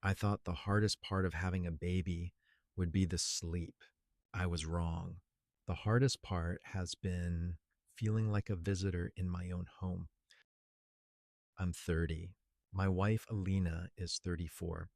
I thought the hardest part of having a baby would be the sleep. I was wrong. The hardest part has been feeling like a visitor in my own home. I'm 30. My wife, Alina, is 34.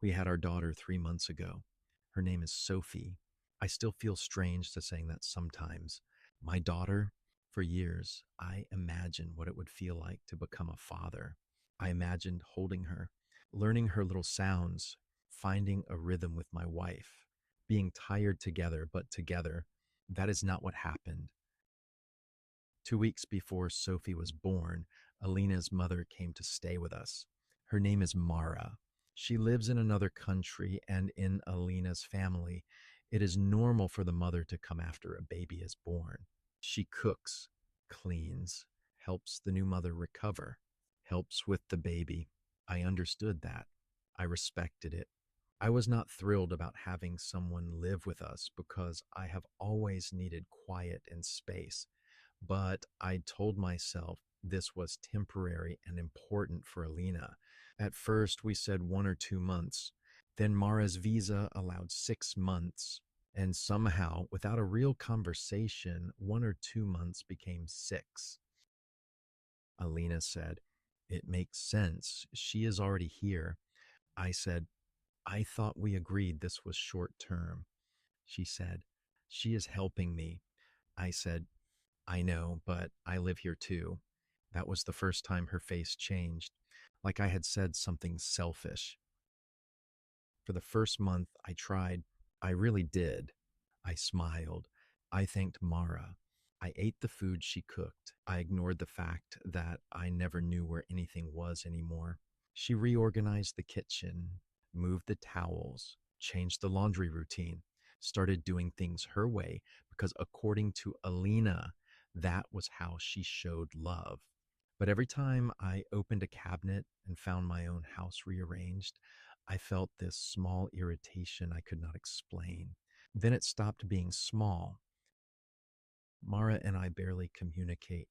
We had our daughter 3 months ago. Her name is Sophie. I still feel strange to saying that sometimes. My daughter, for years, I imagined what it would feel like to become a father. I imagined holding her, learning her little sounds, finding a rhythm with my wife, being tired together, but together. That is not what happened. 2 weeks before Sophie was born, Alina's mother came to stay with us. Her name is Mara. She lives in another country, and in Alina's family, it is normal for the mother to come after a baby is born. She cooks, cleans, helps the new mother recover, helps with the baby. I understood that. I respected it. I was not thrilled about having someone live with us because I have always needed quiet and space. But I told myself this was temporary and important for Alina. At first, we said 1 or 2 months. Then Mara's visa allowed 6 months. And somehow, without a real conversation, 1 or 2 months became 6. Alina said, "It makes sense. She is already here." I said, "I thought we agreed this was short term." She said, "She is helping me." I said, "I know, but I live here too." That was the first time her face changed, like I had said something selfish. For the first month, I tried. I really did. I smiled. I thanked Mara. I ate the food she cooked. I ignored the fact that I never knew where anything was anymore. She reorganized the kitchen, moved the towels, changed the laundry routine, started doing things her way because, according to Alina, that was how she showed love. But every time I opened a cabinet and found my own house rearranged, I felt this small irritation I could not explain. Then it stopped being small. Mara and I barely communicate.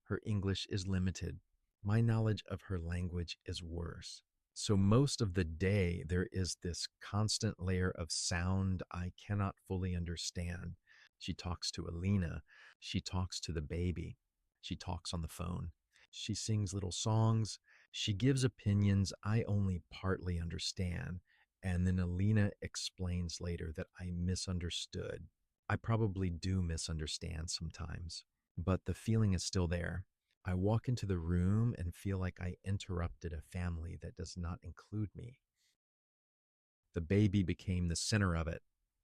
Her English is limited. My knowledge of her language is worse. So most of the day, there is this constant layer of sound I cannot fully understand. She talks to Alina. She talks to the baby. She talks on the phone. She sings little songs. She gives opinions I only partly understand. And then Alina explains later that I misunderstood. I probably do misunderstand sometimes, but the feeling is still there. I walk into the room and feel like I interrupted a family that does not include me. The baby became the center of it.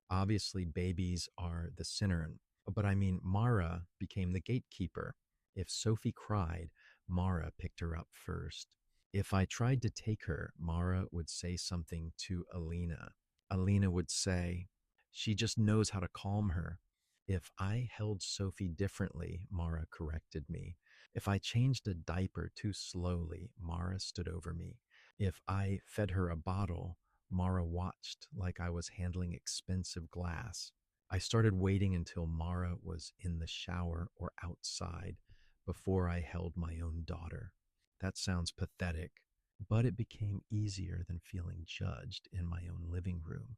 Obviously, babies are the center, but I mean, Mara became the gatekeeper. If Sophie cried, Mara picked her up first. If I tried to take her, Mara would say something to Alina. Alina would say, "She just knows how to calm her." If I held Sophie differently, Mara corrected me. If I changed a diaper too slowly, Mara stood over me. If I fed her a bottle, Mara watched like I was handling expensive glass. I started waiting until Mara was in the shower or outside before I held my own daughter. That sounds pathetic, but it became easier than feeling judged in my own living room.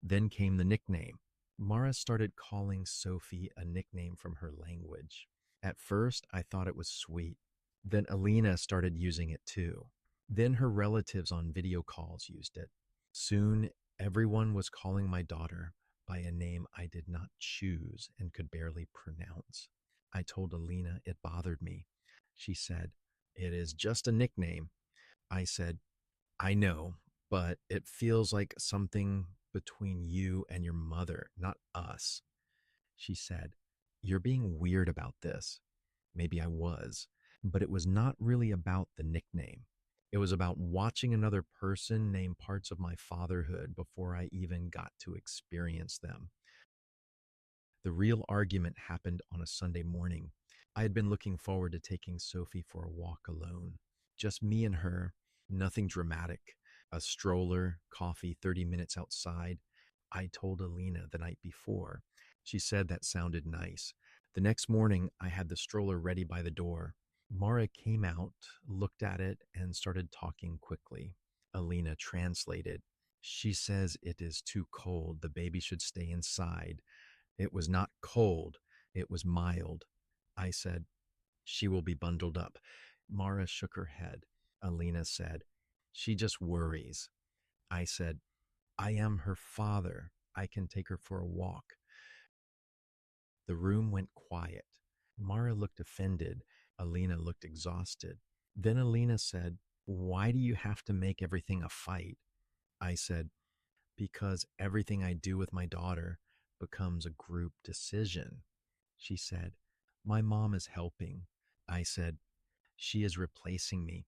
Then came the nickname. Mara started calling Sophie a nickname from her language. At first, I thought it was sweet. Then Alina started using it too. Then her relatives on video calls used it. Soon, everyone was calling my daughter by a name I did not choose and could barely pronounce. I told Alina it bothered me. She said, "It is just a nickname." I said, "I know, but it feels like something between you and your mother, not us." She said, "You're being weird about this." Maybe I was, but it was not really about the nickname. It was about watching another person name parts of my fatherhood before I even got to experience them. The real argument happened on a Sunday morning. I had been looking forward to taking Sophie for a walk alone. Just me and her, nothing dramatic. A stroller, coffee, 30 minutes outside. I told Alina the night before. She said that sounded nice. The next morning, I had the stroller ready by the door. Mara came out, looked at it, and started talking quickly. Alina translated. She says it is too cold. The baby should stay inside. It was not cold, it was mild. I said, she will be bundled up. Mara shook her head. Alina said, she just worries. I said, I am her father. I can take her for a walk. The room went quiet. Mara looked offended. Alina looked exhausted. Then Alina said, why do you have to make everything a fight? I said, because everything I do with my daughter becomes a group decision. She said, my mom is helping. I said, she is replacing me.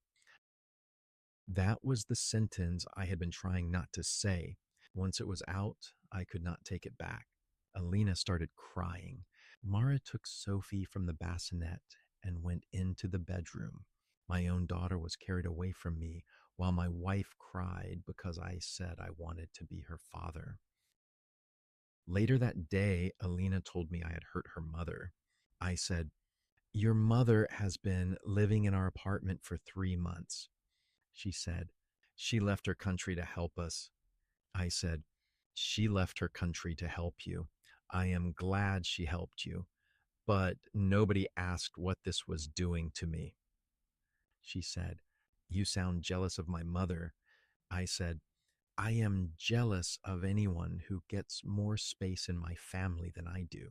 That was the sentence I had been trying not to say. Once it was out, I could not take it back. Alina started crying. Mara took Sophie from the bassinet and went into the bedroom. My own daughter was carried away from me while my wife cried because I said I wanted to be her father. Later that day, Alina told me I had hurt her mother. I said, your mother has been living in our apartment for 3 months. She said, she left her country to help us. I said, she left her country to help you. I am glad she helped you, but nobody asked what this was doing to me. She said, you sound jealous of my mother. I said, I am jealous of anyone who gets more space in my family than I do.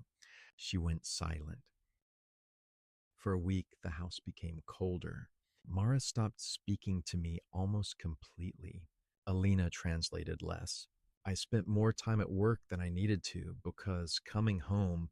She went silent. For a week, the house became colder. Mara stopped speaking to me almost completely. Alina translated less. I spent more time at work than I needed to because coming home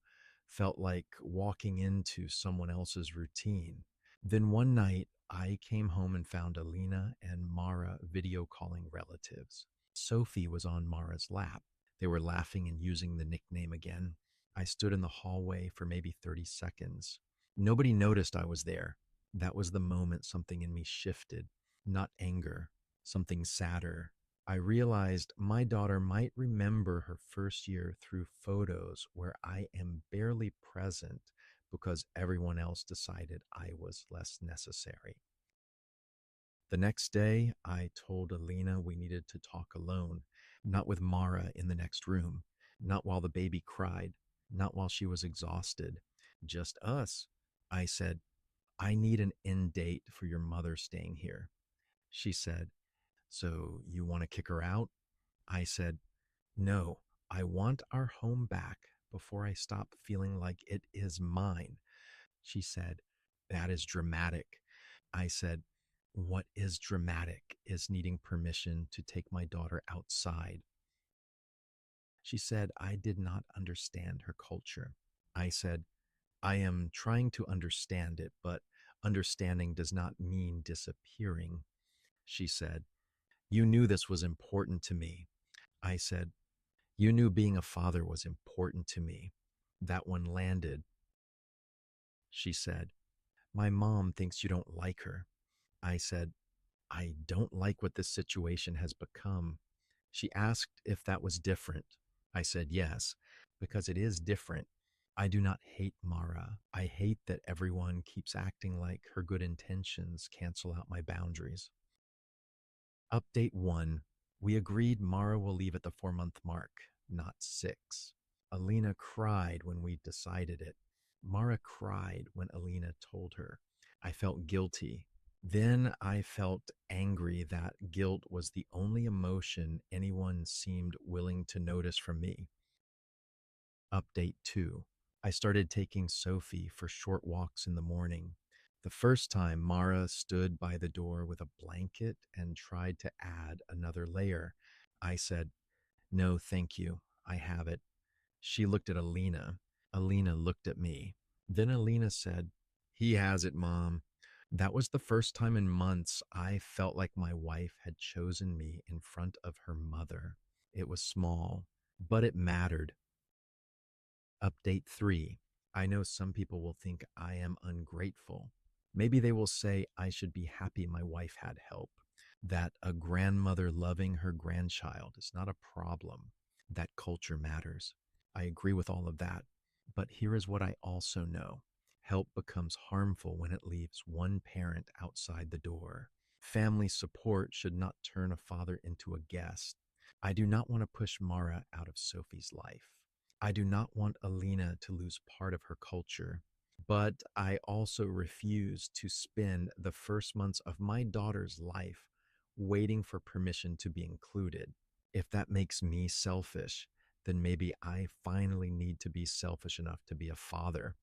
felt like walking into someone else's routine. Then one night, I came home and found Alina and Mara video calling relatives. Sophie was on Mara's lap. They were laughing and using the nickname again. I stood in the hallway for maybe 30 seconds. Nobody noticed I was there. That was the moment something in me shifted, not anger, something sadder. I realized my daughter might remember her first year through photos where I am barely present because everyone else decided I was less necessary. The next day, I told Alina we needed to talk alone, not with Mara in the next room, not while the baby cried, not while she was exhausted, just us. I said, I need an end date for your mother staying here. She said, so you want to kick her out? I said, no, I want our home back before I stop feeling like it is mine. She said, that is dramatic. I said, what is dramatic is needing permission to take my daughter outside. She said, I did not understand her culture. I said, I am trying to understand it, but understanding does not mean disappearing. She said, you knew this was important to me. I said, you knew being a father was important to me. That one landed. She said, my mom thinks you don't like her. I said, I don't like what this situation has become. She asked if that was different. I said yes, because it is different. I do not hate Mara. I hate that everyone keeps acting like her good intentions cancel out my boundaries. Update 1. We agreed Mara will leave at the 4-month mark, not 6. Alina cried when we decided it. Mara cried when Alina told her. I felt guilty. Then I felt angry that guilt was the only emotion anyone seemed willing to notice from me. Update 2. I started taking Sophie for short walks in the morning. The first time, Mara stood by the door with a blanket and tried to add another layer. I said, no, thank you. I have it. She looked at Alina. Alina looked at me. Then Alina said, he has it, Mom. That was the first time in months I felt like my wife had chosen me in front of her mother. It was small, but it mattered. Update 3. I know some people will think I am ungrateful. Maybe they will say I should be happy my wife had help, that a grandmother loving her grandchild is not a problem, that culture matters. I agree with all of that. But here is what I also know. Help becomes harmful when it leaves one parent outside the door. Family support should not turn a father into a guest. I do not want to push Mara out of Sophie's life. I do not want Alina to lose part of her culture. But I also refuse to spend the first months of my daughter's life waiting for permission to be included. If that makes me selfish, then maybe I finally need to be selfish enough to be a father.